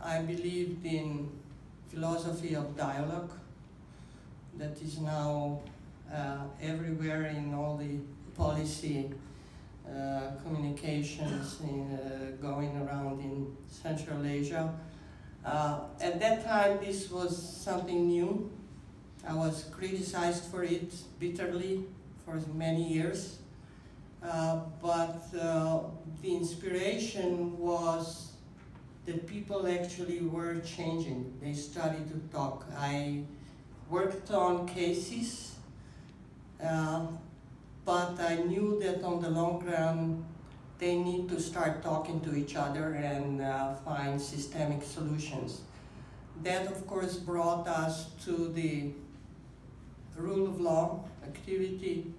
I believed in philosophy of dialogue that is now everywhere in all the policy communications going around in Central Asia. At that time, this was something new. I was criticized for it bitterly for many years. But the inspiration was that people actually were changing. They started to talk. I worked on cases, but I knew that on the long run, they need to start talking to each other and find systemic solutions. That, of course, brought us to the rule of law activity.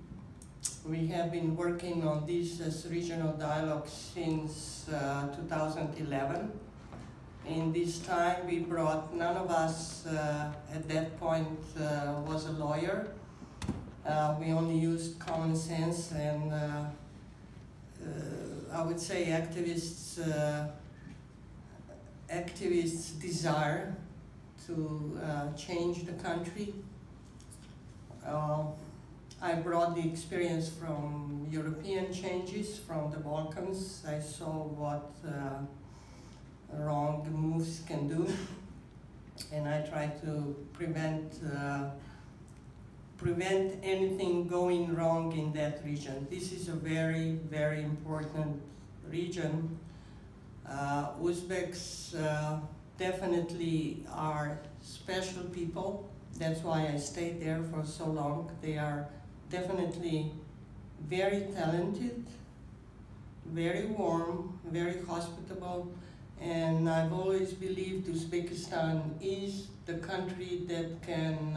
We have been working on this as regional dialogue since 2011. In this time, we brought, none of us at that point was a lawyer. We only used common sense and I would say activists' desire to change the country. I brought the experience from European changes, from the Balkans. I saw what wrong moves can do, and I tried to prevent anything going wrong in that region. This is a very, very important region. Uzbeks definitely are special people. That's why I stayed there for so long. They are definitely very talented, very warm, very hospitable, and I've always believed Uzbekistan is the country that can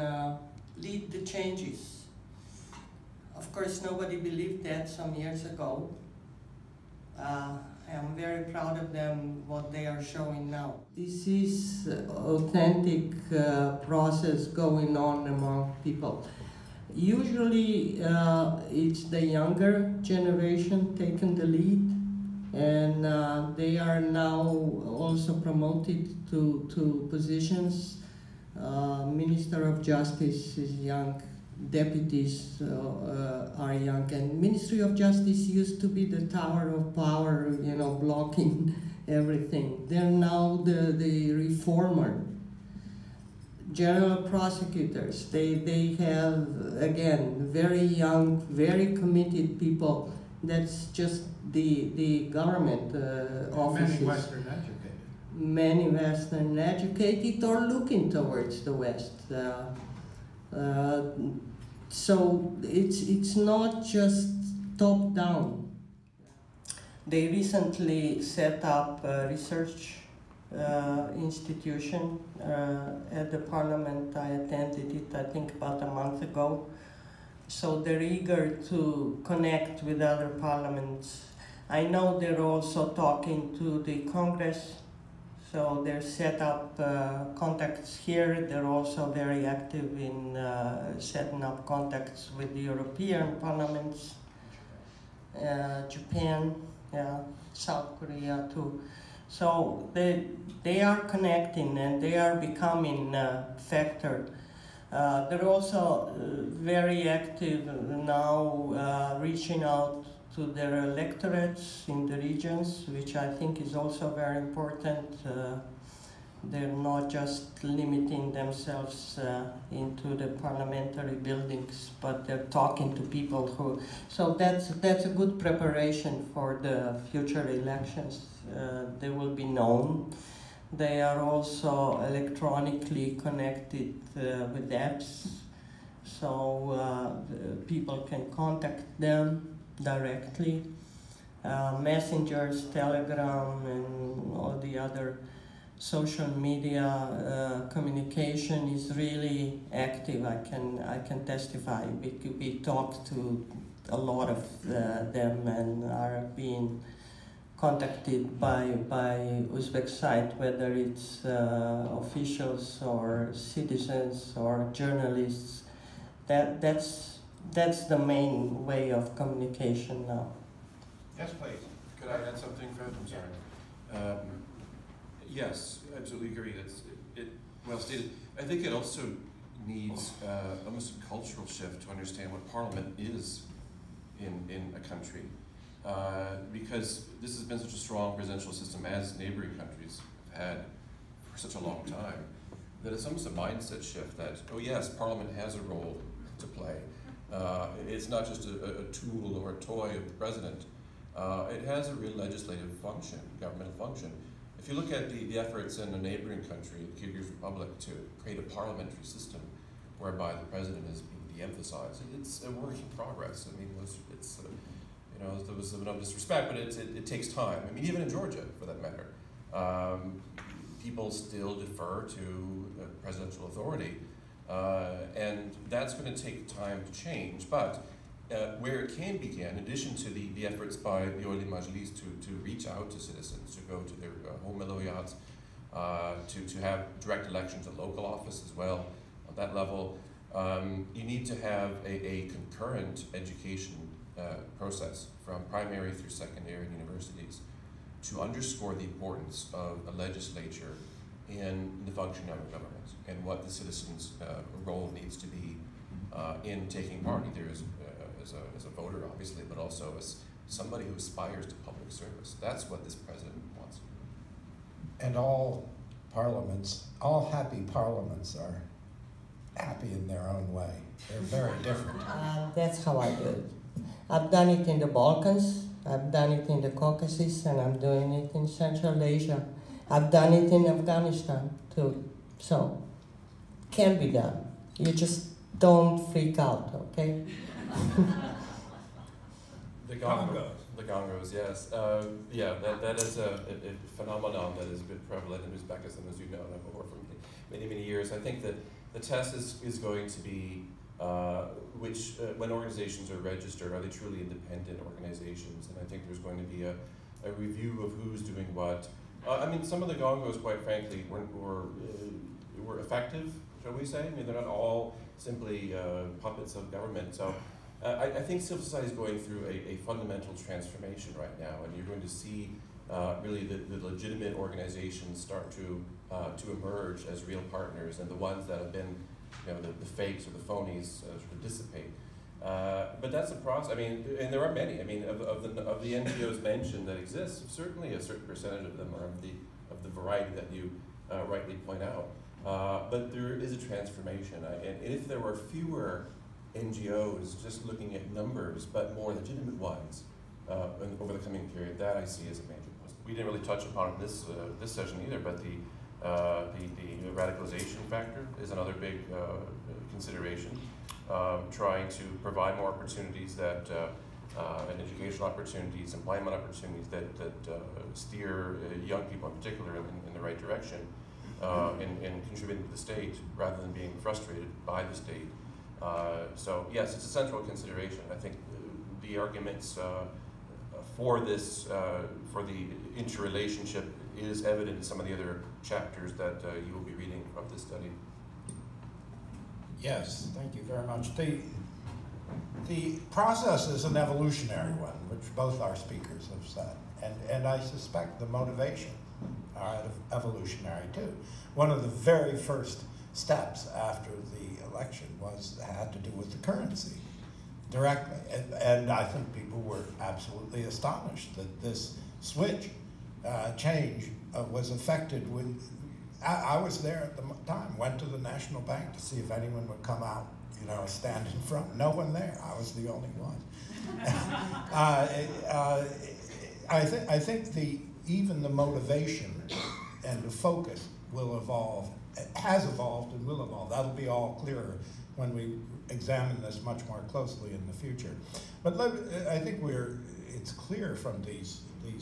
lead the changes. Of course, nobody believed that some years ago. I'm very proud of them, what they are showing now. This is authentic process going on among people. Usually it's the younger generation taking the lead, and they are now also promoted to positions. Minister of Justice is young, deputies are young, and Ministry of Justice used to be the tower of power, you know, blocking everything. They're now the reformer. General prosecutors, they have, again, very young, very committed people. That's just the government offices. Many Western educated. Many Western educated or looking towards the West. So it's not just top down. They recently set up a research institution at the parliament. I attended it, I think, about a month ago. So they're eager to connect with other parliaments. I know they're also talking to the Congress, so they're set up contacts here. They're also very active in setting up contacts with the European parliaments, Japan, yeah, South Korea too. So they are connecting and they are becoming a factor. They're also very active now, reaching out to their electorates in the regions, which I think is also very important. They're not just limiting themselves into the parliamentary buildings, but they're talking to people who... So that's a good preparation for the future elections. They will be known. They are also electronically connected with apps, so people can contact them directly. Messengers, Telegram, and all the other social media communication is really active. I can testify. We talk to a lot of them and are being contacted by Uzbek side, whether it's officials or citizens or journalists. That's the main way of communication now. Yes, please. Could I add something, Fred? I'm sorry. Yes, absolutely agree. Well stated. I think it also needs almost a cultural shift to understand what Parliament is in a country. Because this has been such a strong presidential system as neighboring countries have had for such a long time, that it's almost a mindset shift that, oh yes, Parliament has a role to play. It's not just a tool or a toy of the president. It has a real legislative function, governmental function. If you look at the efforts in a neighboring country, the Kyrgyz Republic, to create a parliamentary system whereby the president is being de-emphasized, it's a work in progress. I mean, there was no disrespect, but it takes time. I mean, even in Georgia, for that matter, people still defer to presidential authority, and that's going to take time to change. But where it can begin, in addition to the efforts by the Oyli Majlis to reach out to citizens, to go to their home vilayats, to have direct elections at local office as well, at that level, you need to have a concurrent education process from primary through secondary and universities to underscore the importance of a legislature in the functioning of government and what the citizens' role needs to be in taking part, either as a voter, obviously, but also as somebody who aspires to public service. That's what this president wants. And all parliaments, all happy parliaments are happy in their own way. They're very different. That's how I do it. I've done it in the Balkans, I've done it in the Caucasus, and I'm doing it in Central Asia. I've done it in Afghanistan too. So, can be done. You just don't freak out, okay? The Gongos, yes. Yeah, that is a phenomenon that has been prevalent in Uzbekistan, as you know, and I've worked for many, many years. I think that the test is going to be when organizations are registered, are they truly independent organizations? And I think there's going to be a review of who's doing what. I mean, some of the Gongos, quite frankly, were effective, shall we say? I mean, they're not all simply puppets of government. So I think civil society is going through a fundamental transformation right now, and you're going to see really the legitimate organizations start to emerge as real partners, and the ones that have been, the fakes or the phonies sort of dissipate. But that's a process. I mean, and there are many. I mean, of the NGOs mentioned that exist, certainly a certain percentage of them are of the variety that you rightly point out. But there is a transformation, and if there were fewer NGOs just looking at numbers, but more legitimate ones over the coming period, that I see as a major plus. We didn't really touch upon it this session either, but the radicalization factor is another big consideration. Trying to provide more opportunities and educational opportunities, employment opportunities that steer young people in particular in the right direction, and contributing to the state rather than being frustrated by the state. So yes, it's a central consideration. I think the arguments for this, for the interrelationship, is evident in some of the other chapters that you will be reading from this study. Yes, thank you very much. The process is an evolutionary one, which both our speakers have said, and I suspect the motivation are evolutionary too. One of the very first steps after the election had to do with the currency directly, and I think people were absolutely astonished that this switch change was affected with. I was there at the time, went to the National Bank to see if anyone would come out, stand in front. No one there. I was the only one. I think even the motivation and the focus will evolve, has evolved and will evolve. That'll be all clearer when we examine this much more closely in the future. But I think it's clear from these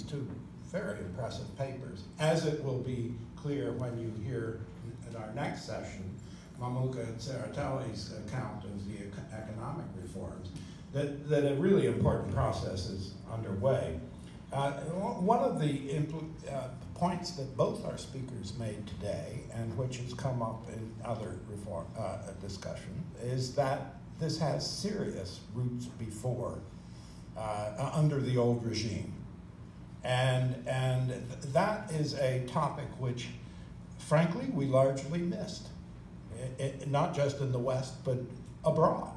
two very impressive papers, as it will be clear when you hear in our next session Mamuka Tsereteli's account of the economic reforms, that a really important process is underway. One of the points that both our speakers made today, and which has come up in other reform discussion, is that this has serious roots before, under the old regime. And that is a topic which, frankly, we largely missed, not just in the West, but abroad.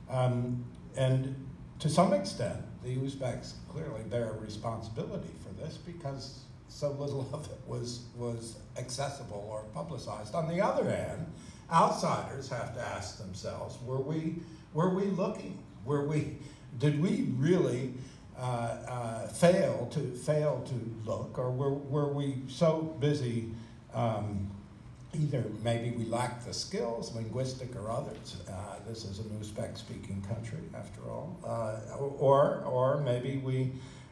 And to some extent, the Uzbeks clearly bear responsibility for this because so little of it was accessible or publicized. On the other hand, outsiders have to ask themselves, were we looking? Did we really fail to look, or were we so busy, either maybe we lacked the skills, linguistic or others, this is an Uzbek-speaking country after all, or maybe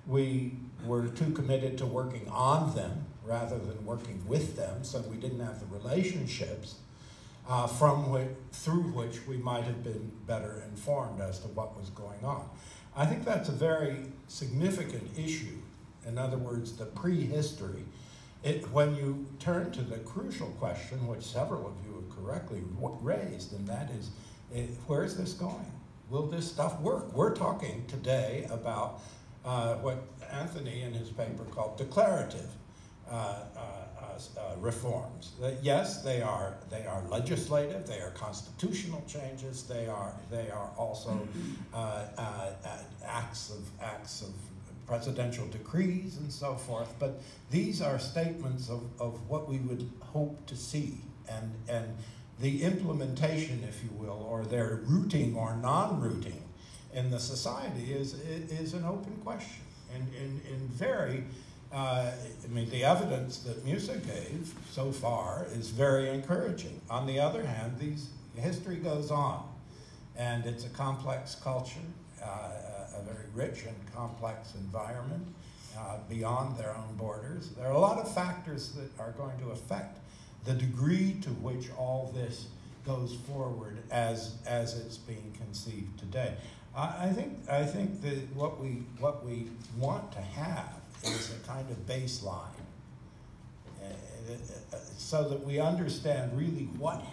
we were too committed to working on them rather than working with them, so we didn't have the relationships through which we might have been better informed as to what was going on. I think that's a very significant issue. In other words, the prehistory. When you turn to the crucial question, which several of you have correctly raised, and that is, where is this going? Will this stuff work? We're talking today about what Anthony in his paper called declarative reforms. Yes, they are legislative. They are constitutional changes. They are also acts of presidential decrees and so forth. But these are statements of what we would hope to see, and the implementation, if you will, or their rooting or non-rooting in the society is an open question, and very. I mean, the evidence that Mjusa gave so far is very encouraging. On the other hand, history goes on, and it's a complex culture, a very rich and complex environment beyond their own borders. There are a lot of factors that are going to affect the degree to which all this goes forward as it's being conceived today. I think that what we want to have is a kind of baseline, so that we understand really what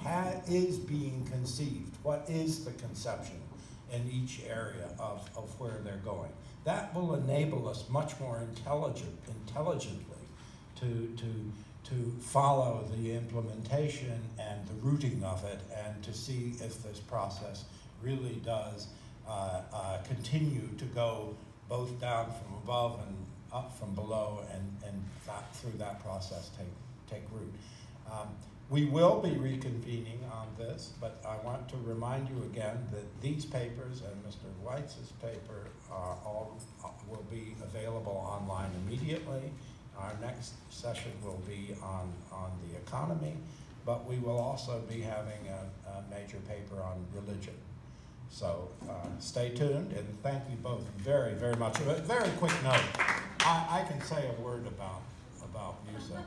is being conceived, what is the conception in each area of where they're going. That will enable us much more intelligently to follow the implementation and the rooting of it, and to see if this process really does continue to go both down from above and up from below, and through that process take root. We will be reconvening on this, but I want to remind you again that these papers and Mr. Weitz's paper will be available online immediately. Our next session will be on the economy, but we will also be having a major paper on religion. So stay tuned, and thank you both very, very much. A very quick note. I can say a word about Mjusa,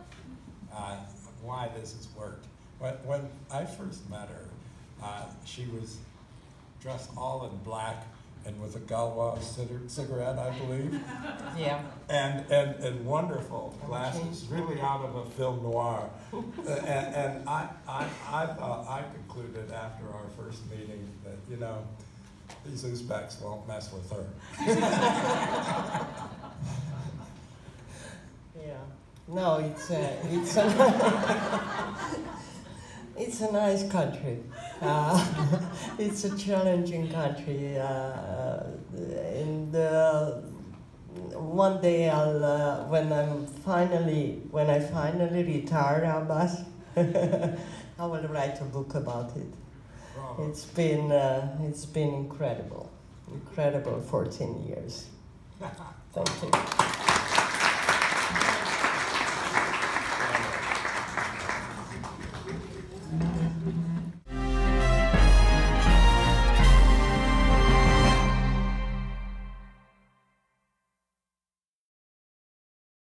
why this has worked. When I first met her, she was dressed all in black and with a Galwa cigarette, I believe. Yeah. And wonderful glasses, really out of a film noir. And I thought, I concluded after our first meeting that, you know, these Uzbeks won't mess with her. Yeah. No, it's it's a nice country. It's a challenging country, and one day when I finally retire, Abbas, I will write a book about it. Bravo. It's been incredible 14 years. Thank you.